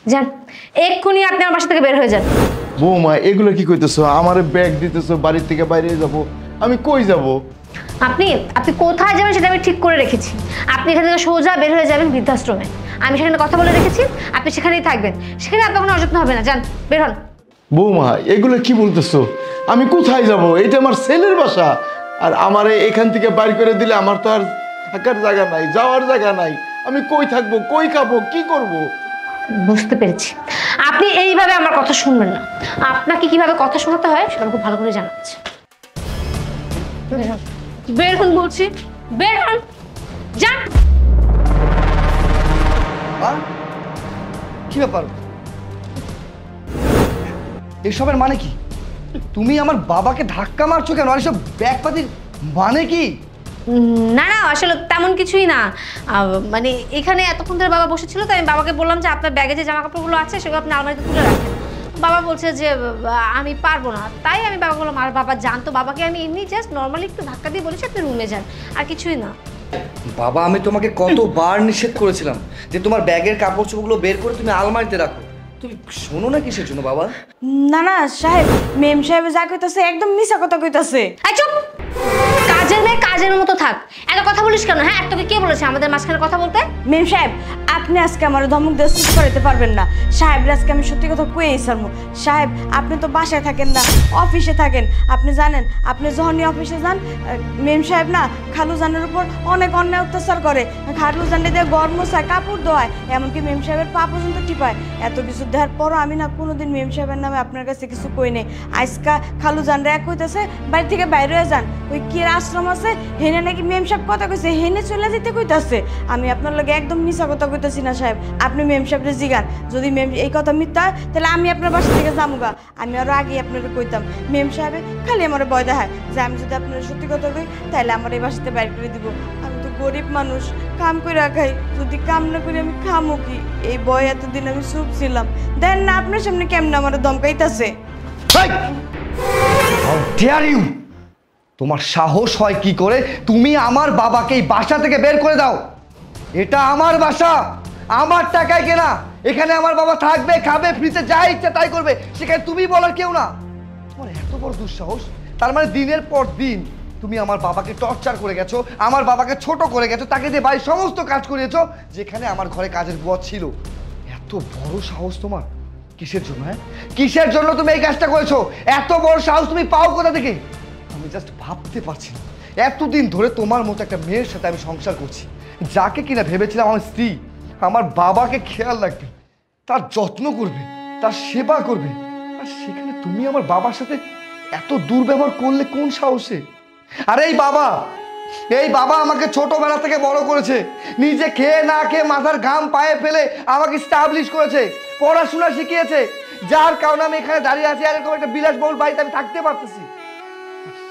যান, এক্ষুনি আপনি আমার বাসা থেকে বের হয়ে যান। বৌমা এগুলো কি কইতেছো? আমার ব্যাগ দিতেছো, বাড়ির থেকে বাইরে যাব, আমি কই যাব? আপনি আপনি কোথায় যাবেন সেটা আমি ঠিক করে রেখেছি। আপনি এখান থেকে সোজা বের হয়ে যাবেন বৃদ্ধাশ্রমে। আমি সেখানে কথা বলে রেখেছি, আপনি সেখানেই থাকবেন। সেখানে আপনার কোনো অযত্ন হবে না। যান, বের হন। বৌমা এগুলো কি বলতেছো? আমি কোথায় যাব? এটা আমার ছেলের বাসা। আর আমারে এখান থেকে বাইর করে দিলে আমার তো আর থাকার জায়গা নাই, যাওয়ার জায়গা নাই। আমি কই থাকবো, কই খাবো, কি করব? বুঝতে পেরেছি, আপনি এইভাবে আমার কথা শুনবেন না। আপনাকে কিভাবে কথা শোনাতে হয় সেটা আমি খুব ভালো করে জানাচ্ছি। বের হন, বের হন বলছি, বের হন। যান। কি ব্যাপার? এসবের মানে কি? তুমি আমার বাবাকে ধাক্কা মারছো কেন? আর এসব ব্যাগপাতির মানে কি? না না, আসলে তেমন কিছুই না। মানে এখানে এতক্ষণ ধরে বাবা বসেছিল, তো আমি বাবাকে বললাম যে আপনার ব্যাগে যে জামা কাপড়গুলো আছে সেগুলো আপনি আলমারিতে তুলে রাখেন। বাবা বলছে যে আমি পারবো না, তাই আমি বাবা বললাম আর বাবা জানতো, বাবাকে আমি এমনি জাস্ট নর্মালি একটু ধাক্কা দিয়ে বলেছি আপনি রুমে যান, আর কিছুই না। বাবা, আমি তোমাকে কতবার নিষেধ করেছিলাম যে তোমার ব্যাগের কাপড় চোপড়গুলো বের করে তুমি আলমারিতে রাখো। তুমি শোনো না কিসের জন্য বাবা? না না সাহেব, মেম সাহেব যা কইতাছে একদম মিছা কথা কইতাছে। এই চুপ! কাজের মেয়ে কাজের মতো থাক। এত কথা বলিস কেন? হ্যাঁ, তোকে কে বলেছে আমাদের মাঝখানে কথা বলতে? মেম সাহেব, আপনি আজকে আমার ধমক দিয়ে চুপ করাতে পারবেন না। সাহেব আজকে আমি সত্যি কথা কয়ে সারমু। সাহেব, আপনি তো বাসায় থাকেন না, অফিসে থাকেন। আপনি জানেন, আপনি যখনই অফিসে যান, মেম সাহেব না খালু জানের উপর অনেক অন্যায় অত্যাচার করে। খালু জানে দিয়ে গরম মোছায়, কাপড় ধোয়ায়, এমনকি মেম সাহেবের পা পর্যন্ত টিপায়। এত কিছু দেওয়ার পরও আমি না কোনোদিন মেম সাহেবের নামে আপনার কাছে কিছু কই নেই। আজকা খালু জানরা এক কইতেছে বাড়ি থেকে বাইরে হয়ে যান, ওই কি আশ্রম আছে হেনে নাকি মেম সাহেব কথা কইছে, হেনে চলে যেতে কইতাছে। আমি আপনার লগে একদম মিছা কথা কইতাছি না সাহেব। আপনি মেম সাহেবরে জিগান, যদি মেম এই কথা মিথ্যা হয় তাহলে আমি আপনার বাসা থেকে যামুগা। আমি আরো আগে আপনাকে কইতাম, মেম সাহেবে খালি আমার ভয় দেখায় যে আমি যদি আপনার সত্যি কথা কই তাহলে আমার এই বাসাতে বাইর করে দিব। আমি তো গরিব মানুষ, কাম করে খাই, যদি কাম না করে আমি খামো কি? এই ভয় এতদিন আমি চুপ ছিলাম। দেন না আপনার সামনে কেমন আমার দমকাইতাছে। তোমার সাহস হয় কি করে তুমি আমার বাবাকে এই বাসা থেকে বের করে দাও? এটা আমার বাসা, আমার টাকায় কেনা। এখানে আমার বাবা থাকবে, খাবে, ফ্রিতে যা ইচ্ছা তাই করবে, সেখানে তুমি বলার কেউ না। তোমার এত বড় দুঃসাহস! তার মানে দিনের পর দিন তুমি আমার বাবাকে টর্চার করে গেছো, আমার বাবাকে ছোট করে গেছো, তাকে দিয়ে বাড়ির সমস্ত কাজ করিয়েছো, যেখানে আমার ঘরে কাজের বুয়া ছিল। এত বড় সাহস তোমার! কিসের জন্য? হ্যাঁ, কিসের জন্য তুমি এই কাজটা করেছো? এত বড় সাহস তুমি পাও কোথা থেকে? আমি জাস্ট ভাবতে পারছি না, এতদিন ধরে তোমার মতো একটা মেয়ের সাথে আমি সংসার করছি, যাকে কিনা ভেবেছিলাম আমার স্ত্রী, আমার বাবাকে খেয়াল রাখবে, তার যত্ন করবে, তার সেবা করবে, আর সেখানে তুমি আমার বাবার সাথে এত দুর্ব্যবহার করলে কোন সাহসে? আর এই বাবা আমাকে ছোটবেলা থেকে বড় করেছে, নিজে খেয়ে না খেয়ে মাথার ঘাম পায়ে ফেলে আমাকে স্টাবলিশ করেছে, পড়াশোনা শিখিয়েছে, যার কারণে আমি এখানে দাঁড়িয়ে আছি আর এরকম একটা বিলাসবহুল বাড়িতে আমি থাকতে পারতেছি।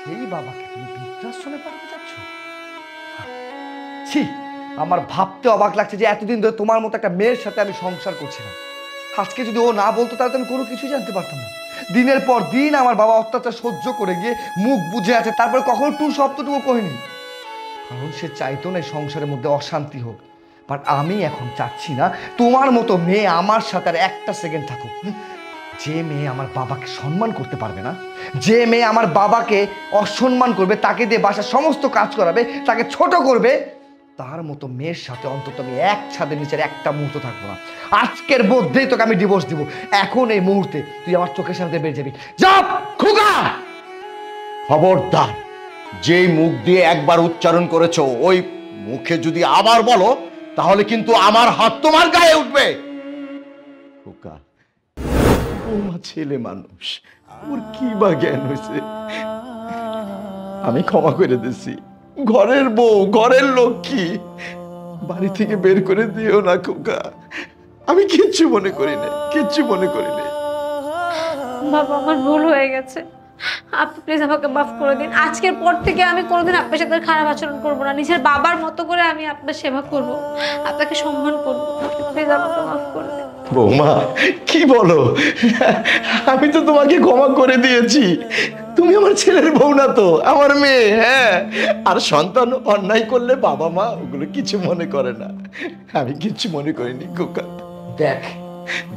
সেই বাবাকে তুমি বৃদ্ধাশ্রমে পাঠাতে চাচ্ছ? ছি, আমার ভাবতে অবাক লাগছে যে এতদিন ধরে তোমার মতো একটা মেয়ের সাথে আমি সংসার করছিলাম। আজকে যদি ও না বলতো তাহলে আমি কোনো কিছুই জানতে পারতাম না। দিনের পর দিন আমার বাবা অত্যাচার সহ্য করে গিয়ে মুখ বুঝে আছে, তারপরে কখনো টু শব্দটুকু কহিনি, কারণ সে চাইতো না এই সংসারের মধ্যে অশান্তি হোক। বাট আমি এখন চাচ্ছি না তোমার মতো মেয়ে আমার সাথে আর একটা সেকেন্ড থাকুক। যে মেয়ে আমার বাবাকে সম্মান করতে পারবে না, যে মেয়ে আমার বাবাকে অসম্মান করবে, তাকে দিয়ে বাসার সমস্ত কাজ করাবে, তাকে ছোট করবে, তার মতো মেয়ের সাথে অন্তত আমি এক ছাদের নিচের একটা মুহূর্ত থাকবো না। আজকের মধ্যেই তোকে আমি ডিভোর্স দিব। এখন এই মুহূর্তে তুই আমার চোখের সামনে বেরিয়ে যাবি। যাও খোকা! খবরদার, যেই মুখ দিয়ে একবার উচ্চারণ করেছো ওই মুখে যদি আবার বলো তাহলে কিন্তু আমার হাত তোমার গায়ে উঠবে। খোকা, বৌমা ছেলে মানুষ, ওর কি বা জ্ঞান হয়েছে? আমি ক্ষমা করে দিছি। ঘরের বউ, ঘরের লক্ষ্মী, বাড়ি থেকে বের করে দিও না খোকা। আমি কিচ্ছু মনে করি না, কিচ্ছু মনে করি না। বাবা, আমার ভুল হয়ে গেছে, আপনি প্লিজ আমাকে মাফ করে দিন। আজকের পর থেকে আমি কোনোদিন আপনার সাথে খারাপ আচরণ করবো না। নিজের বাবার মতো করে আমি আপনার সেবা করব, আপনাকে সম্মান করবো। আপনি প্লিজ আমাকে মাফ করে দিন। বৌমা কি বলো? আমি তো তোমাকে ক্ষমা করে দিয়েছি। তুমি আমার ছেলের বউ না তো, আমার মেয়ে। হ্যাঁ, আর সন্তান অন্যায় করলে বাবা মা ওগুলো কিছু মনে করে না। আমি কিচ্ছু মনে করিনি খোকা। দেখ,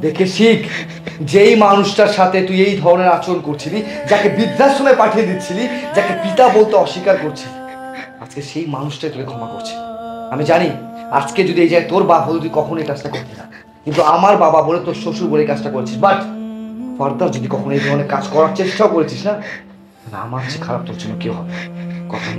দেখে শিখ, যেই মানুষটার সাথে তুই এই ধরনের আচরণ করছিলি, যাকে বৃদ্ধাশ্রমে পাঠিয়ে দিচ্ছিলি, যাকে পিতা বলতে অস্বীকার করছিলি, আজকে সেই মানুষটাই তোকে ক্ষমা করছে। আমি জানি আজকে যদি এই জায়গায় তোর বাপ হলে তুই কখনো এই কাজটা করতি না, কিন্তু আমার বাবা বলে তোর শ্বশুর বলে এই কাজটা করেছিস। বাট ফার্দার যদি কখনো এই ধরনের কাজ করার চেষ্টাও করেছিস না, তাহলে আমার চেয়ে খারাপ তোর জন্য কেউ হবে। কথা